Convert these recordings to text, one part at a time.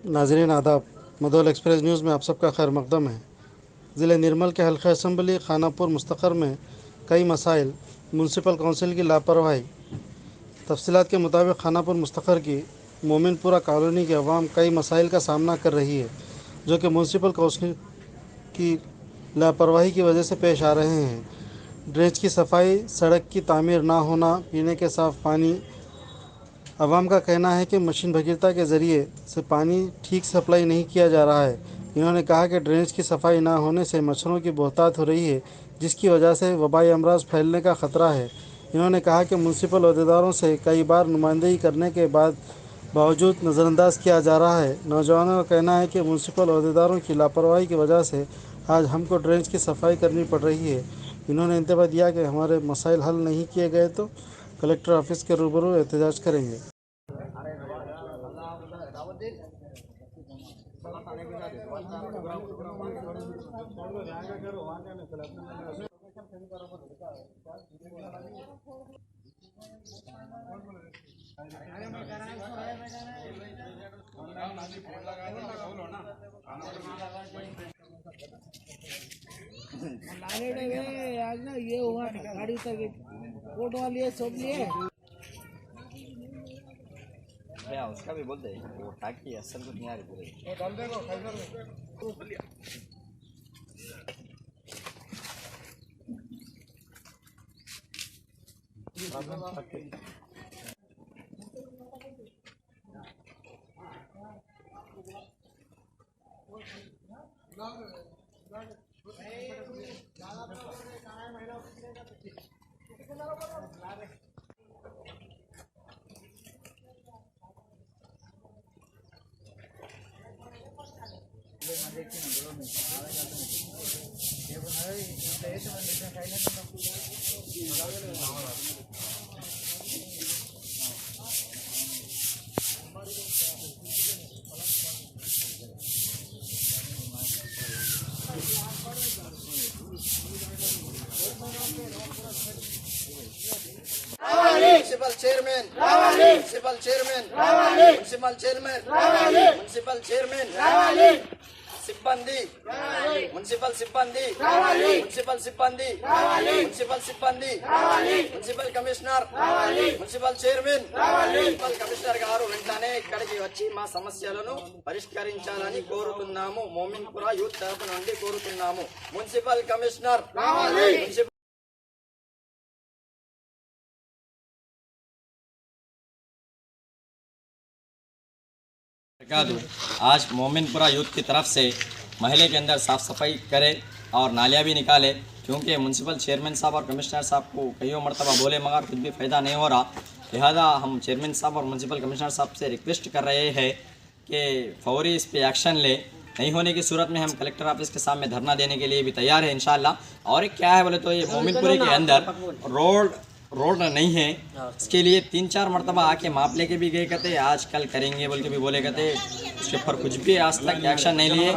नाज़रीन आदाब। मदौल express news में आप सबका खैर मकदम है। ज़िले निर्मल के हल्का असम्बली खानापुर मुस्तक़र में कई मसाइल, म्यूनसिपल काउंसिल की लापरवाही। तफसीलात के मुताबिक खानापुर मुस्तक़र की मोमिनपुरा कॉलोनी के अवाम कई मसाइल का सामना कर रही है, जो कि म्यूनसिपल काउंसिल की लापरवाही की वजह से पेश आ रहे हैं। ड्रेनेज की सफाई, सड़क की तामीर ना होना, पीने के साफ़ पानी। अवाम का कहना है कि मशीन भगीरथा के ज़रिए से पानी ठीक से सप्लाई नहीं किया जा रहा है। इन्होंने कहा कि ड्रेनेज की सफाई ना होने से मच्छरों की बहुतायत हो रही है, जिसकी वजह से वबाई अमराज फैलने का ख़तरा है। इन्होंने कहा कि म्यूनसिपल अहदेदारों से कई बार नुमाइंदगी करने के बावजूद नज़रअंदाज किया जा रहा है। नौजवानों का कहना है कि म्यूनसिपल अहदेदारों की लापरवाही की वजह से आज हमको ड्रेनेज की सफाई करनी पड़ रही है। इन्होंने इंतबा दिया कि हमारे मसाइल हल नहीं किए गए तो कलेक्टर ऑफिस के रूबरू एहतजाज करेंगे। आज ना ये हुआ था, गाड़ी उतर गई, कोट वाली है, सब लिए भैया उसका भी बोलते हैं वो टाकी असल कुछ नहीं आ रही पूरी। Municipal chairman municipal chairman municipal chairman municipal chairman सिब्बंदी म्युनिसिपल सिब्बंदी म्युनिसिपल सिब्बंदी म्युनिसिपल सिब्बंदी municipal commissioner municipal chairman municipal commissioner గారు వెంటనే ఇక్కడికి వచ్చి మా సమస్యలను పరిష్కరించాలని కోరుతున్నాము. మోమిన్పురా యూత్ తరఫు నుండి కోరుతున్నాము. మున్సిపల్ కమిషనర్ आज मोमिनपुरा यूथ की तरफ से महल्ले के अंदर साफ़ सफाई करे और नालियाँ भी निकाले, क्योंकि म्यूनसिपल चेयरमैन साहब और कमिश्नर साहब को कईयों मरतबा बोले मगर कुछ भी फ़ायदा नहीं हो रहा। लिहाजा हम चेयरमैन साहब और म्यूनसिपल कमिश्नर साहब से रिक्वेस्ट कर रहे हैं कि फौरी इस पर एक्शन ले। नहीं होने की सूरत में हम कलेक्टर ऑफिस के सामने धरना देने के लिए भी तैयार है इंशाल्लाह। और एक क्या है बोले तो ये मोमिनपुरे के अंदर रोड नहीं है, इसके लिए 3-4 मरतबा आके माप लेके भी गए कहते आज कल करेंगे बोल के भी बोले कहते, उसके ऊपर कुछ भी आज तक एक्शन नहीं लिए।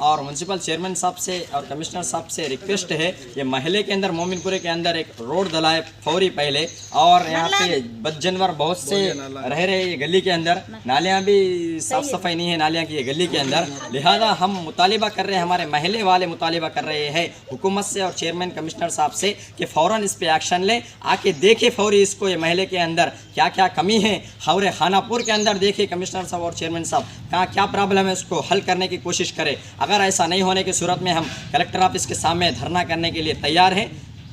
और म्यूनसिपल चेयरमैन साहब से और कमिश्नर साहब से रिक्वेस्ट है ये महल्ले के अंदर मोमिनपुरे के अंदर एक रोड डलाए फौरी पहले। और यहाँ पे बद जानवर बहुत से रह रहे ये गली के अंदर, नालियाँ भी साफ़ सफाई नहीं है नालियाँ की ये गली के अंदर। लिहाजा हम मुतालिबा कर रहे हैं, हमारे महल्ले वाले मुतालिबा कर रहे हैं हुकूमत से और चेयरमैन कमिश्नर साहब से कि फ़ौरन इस पर एक्शन ले, आके देखे फौरी इसको ये महल्ले के अंदर क्या क्या कमी है। हौरे खानापुर के अंदर देखे कमिश्नर साहब और चेयरमैन साहब कहाँ क्या प्रॉब्लम है, उसको हल करने की कोशिश करें। अगर ऐसा नहीं होने की सूरत में हम कलेक्टर ऑफिस के सामने धरना करने के लिए तैयार हैं।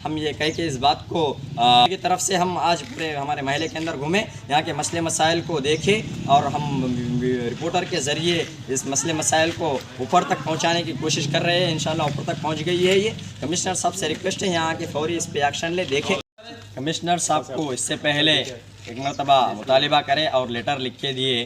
हम ये कह के इस बात को की तरफ से हम आज पूरे हमारे महल्ले के अंदर घूमें, यहाँ के मसले मसाइल को देखें और हम रिपोर्टर के ज़रिए इस मसले मसाइल को ऊपर तक पहुँचाने की कोशिश कर रहे हैं। इंशाल्लाह ऊपर तक पहुँच गई है ये। कमिश्नर साहब से रिक्वेस्ट है यहाँ के फौरी इस पर एक्शन ले, देखें। कमिश्नर साहब को इससे पहले एक मरतबा मुतालिबा करे और लेटर लिख के दिए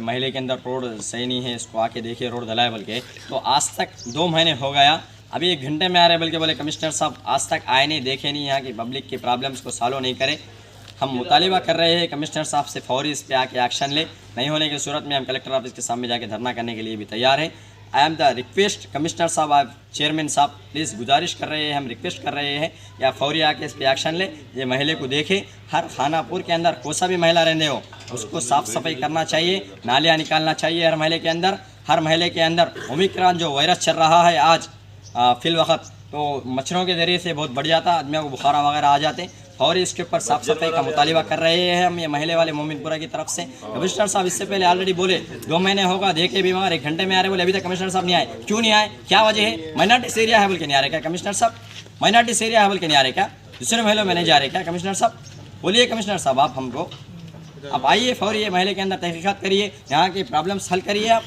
महल्ले के अंदर रोड सही नहीं है, इसको आके देखिए रोड धलाए बोल के। तो आज तक 2 महीने हो गया, अभी 1 घंटे में आ रहे बल्कि बोले कमिश्नर साहब आज तक आए नहीं, देखे नहीं, यहाँ की पब्लिक की प्रॉब्लम्स को सॉल्व नहीं करे। हम मुतालिबा कर रहे हैं कमिश्नर साहब से फौरी इस पर आके एक्शन ले। नहीं होने की सूरत में हम कलेक्टर ऑफिस के सामने जाके धरना करने के लिए भी तैयार हैं। I am the request commissioner साहब, आप चेयरमैन साहब प्लीज़ गुजारिश कर रहे हैं, हम रिक्वेस्ट कर रहे हैं या फौरी आके इस पर एक्शन ले, ये महिला को देखें। हर खानापुर के अंदर कोसा भी महिला रहने हो उसको साफ़ सफाई करना चाहिए, नालियाँ निकालना चाहिए हर महल्ले के अंदर। हर महल्ले के अंदर ओमिक्रॉन जो वायरस चल रहा है आज फिल वक्त, तो मच्छरों के ज़रिए से बहुत बढ़ जाता, आदमियों को बुखार वगैरह आ जाते और इसके ऊपर साफ़ सफाई का मुतालिबा कर रहे हैं हम, ये महल्ले वाले मोमिनपुरा की तरफ से। कमिश्नर साहब इससे पहले ऑलरेडी बोले 2 महीने होगा देखे बीमार, 1 घंटे में आ रहे बोले, अभी तक कमिश्नर साहब नहीं आए। क्यों नहीं आए, क्या वजह है? माइनॉरिटीज़ एरिया है बोल के नहीं आ रहे क्या कमिश्नर साहब? माइनॉरिटीज़ एरिया है बोल के नहीं आ रहे क्या? दूसरे महलों में नहीं जा रहे क्या कमिश्नर साहब? बोलिए कमिश्नर साहब आप हमको, आप आइए फौरी ये महल्ले के अंदर तहकीकात करिए, यहाँ की प्रॉब्लम्स हल करिए आप।